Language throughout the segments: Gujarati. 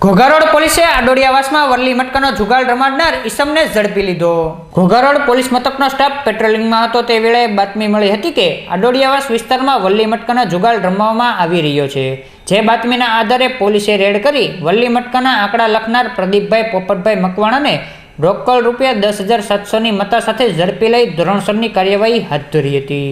ઘોઘારોડ પોલીસે આડોડિયાવાસમાં વરલી મટકાનો જુગાર રમાડનાર ઈસમને ઝડપી લીધો। ઘોઘારોડ પોલીસ મથકનો સ્ટાફ પેટ્રોલિંગમાં હતો તે વેળાએ બાતમી મળી હતી કે આડોડિયાવાસ વિસ્તારમાં વરલી મટકાના જુગાર રમવામાં આવી રહ્યો છે। જે બાતમીના આધારે પોલીસે રેડ કરી વરલી મટકાના આંકડા લખનાર પ્રદીપભાઈ પોપટભાઈ મકવાણાને રોકડ રૂપિયા 10,700ની મત્તા સાથે ઝડપી લઈ ધોરણસરની કાર્યવાહી હાથ ધરી હતી।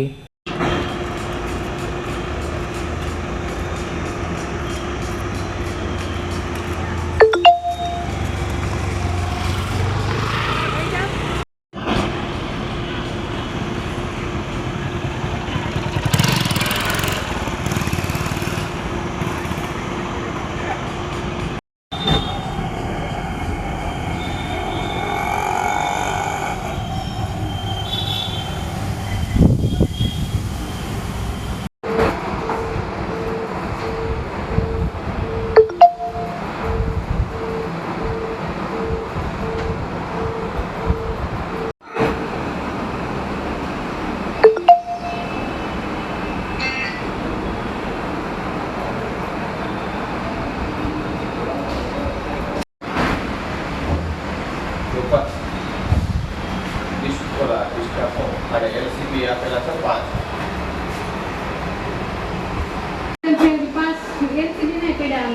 ada LCD આપેલા છે 5 LCD ને પેડા